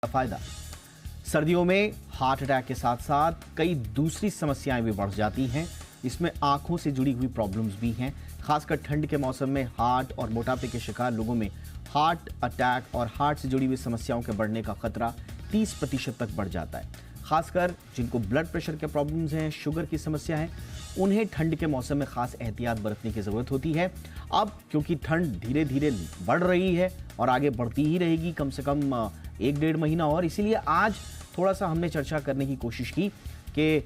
फायदा। सर्दियों में हार्ट अटैक के साथ साथ कई दूसरी समस्याएं भी बढ़ जाती हैं। इसमें आंखों से जुड़ी हुई प्रॉब्लम्स भी हैं। खासकर ठंड के मौसम में हार्ट और मोटापे के शिकार लोगों में हार्ट अटैक और हार्ट से जुड़ी हुई समस्याओं के बढ़ने का खतरा 30% तक बढ़ जाता है। खासकर जिनको ब्लड प्रेशर के प्रॉब्लम्स हैं, शुगर की समस्या है, उन्हें ठंड के मौसम में खास एहतियात बरतने की ज़रूरत होती है। अब क्योंकि ठंड धीरे धीरे बढ़ रही है और आगे बढ़ती ही रहेगी कम से कम 1-1.5 महीना और, इसीलिए आज थोड़ा सा हमने चर्चा करने की कोशिश की कि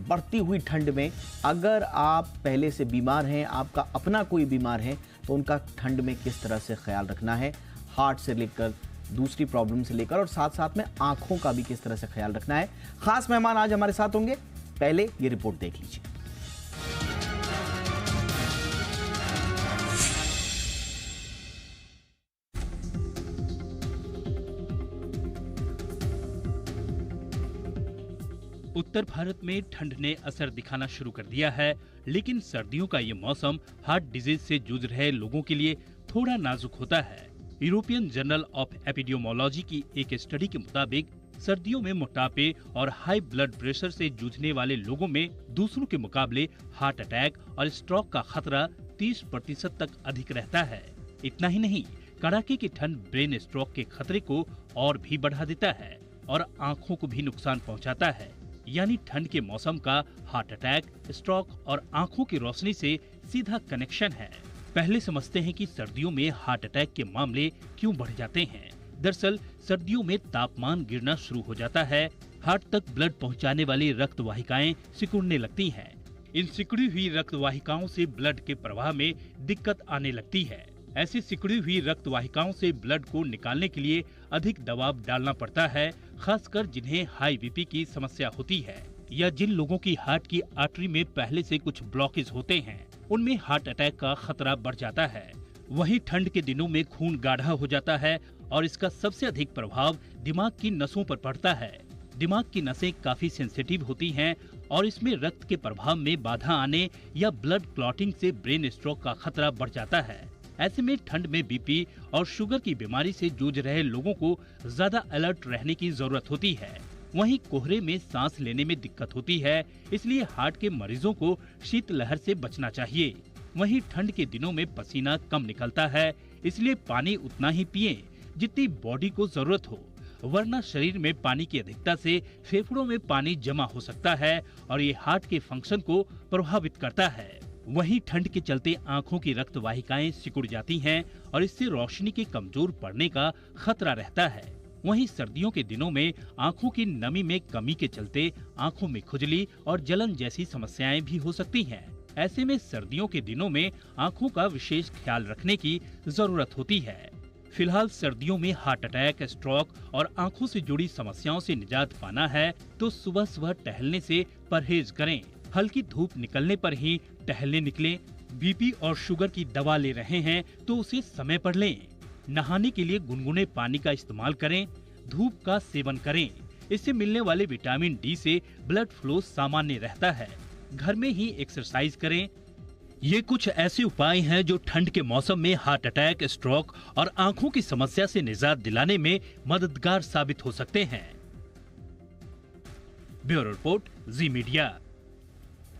बढ़ती हुई ठंड में अगर आप पहले से बीमार हैं, आपका अपना कोई बीमार है, तो उनका ठंड में किस तरह से ख्याल रखना है, हार्ट से लेकर दूसरी प्रॉब्लम से लेकर और साथ साथ में आंखों का भी किस तरह से ख्याल रखना है। खास मेहमान आज हमारे साथ होंगे। पहले ये रिपोर्ट देख लीजिए। उत्तर भारत में ठंड ने असर दिखाना शुरू कर दिया है, लेकिन सर्दियों का ये मौसम हार्ट डिजीज से जूझ रहे लोगों के लिए थोड़ा नाजुक होता है। यूरोपियन जर्नल ऑफ एपिडेमियोलॉजी की एक स्टडी के मुताबिक सर्दियों में मोटापे और हाई ब्लड प्रेशर से जूझने वाले लोगों में दूसरों के मुकाबले हार्ट अटैक और स्ट्रोक का खतरा 30% तक अधिक रहता है। इतना ही नहीं, कड़ाके की ठंड ब्रेन स्ट्रोक के खतरे को और भी बढ़ा देता है और आंखों को भी नुकसान पहुंचाता है। यानी ठंड के मौसम का हार्ट अटैक, स्ट्रोक और आंखों की रोशनी से सीधा कनेक्शन है। पहले समझते हैं कि सर्दियों में हार्ट अटैक के मामले क्यों बढ़ जाते हैं। दरअसल सर्दियों में तापमान गिरना शुरू हो जाता है, हार्ट तक ब्लड पहुंचाने वाली रक्त वाहिकाएं सिकुड़ने लगती हैं। इन सिकुड़ी हुई रक्त वाहिकाओं से ब्लड के प्रवाह में दिक्कत आने लगती है। ऐसी सिकुड़ी हुई रक्त वाहिकाओं से ब्लड को निकालने के लिए अधिक दबाव डालना पड़ता है, खासकर जिन्हें हाई बीपी की समस्या होती है या जिन लोगों की हार्ट की आर्टरी में पहले से कुछ ब्लॉकेज होते हैं, उनमें हार्ट अटैक का खतरा बढ़ जाता है। वहीं ठंड के दिनों में खून गाढ़ा हो जाता है और इसका सबसे अधिक प्रभाव दिमाग की नसों पर पड़ता है। दिमाग की नसें काफी सेंसिटिव होती हैं और इसमें रक्त के प्रवाह में बाधा आने या ब्लड क्लॉटिंग से ब्रेन स्ट्रोक का खतरा बढ़ जाता है। ऐसे में ठंड में बीपी और शुगर की बीमारी से जूझ रहे लोगों को ज्यादा अलर्ट रहने की जरूरत होती है। वहीं कोहरे में सांस लेने में दिक्कत होती है, इसलिए हार्ट के मरीजों को शीतलहर से बचना चाहिए। वहीं ठंड के दिनों में पसीना कम निकलता है, इसलिए पानी उतना ही पिएं जितनी बॉडी को जरूरत हो, वरना शरीर में पानी की अधिकता से फेफड़ों में पानी जमा हो सकता है और ये हार्ट के फंक्शन को प्रभावित करता है। वहीं ठंड के चलते आंखों की रक्त वाहिकाएं सिकुड़ जाती हैं और इससे रोशनी के कमजोर पड़ने का खतरा रहता है। वहीं सर्दियों के दिनों में आंखों की नमी में कमी के चलते आंखों में खुजली और जलन जैसी समस्याएं भी हो सकती हैं। ऐसे में सर्दियों के दिनों में आंखों का विशेष ख्याल रखने की जरूरत होती है। फिलहाल सर्दियों में हार्ट अटैक, स्ट्रोक और आंखों से जुड़ी समस्याओं से निजात पाना है तो सुबह सुबह टहलने से परहेज करें। हल्की धूप निकलने पर ही टहलने निकलें। बीपी और शुगर की दवा ले रहे हैं तो उसे समय पर लें। नहाने के लिए गुनगुने पानी का इस्तेमाल करें। धूप का सेवन करें, इससे मिलने वाले विटामिन डी से ब्लड फ्लो सामान्य रहता है। घर में ही एक्सरसाइज करें। ये कुछ ऐसे उपाय हैं जो ठंड के मौसम में हार्ट अटैक, स्ट्रोक और आंखों की समस्या से निजात दिलाने में मददगार साबित हो सकते हैं। ब्यूरो रिपोर्ट, जी मीडिया।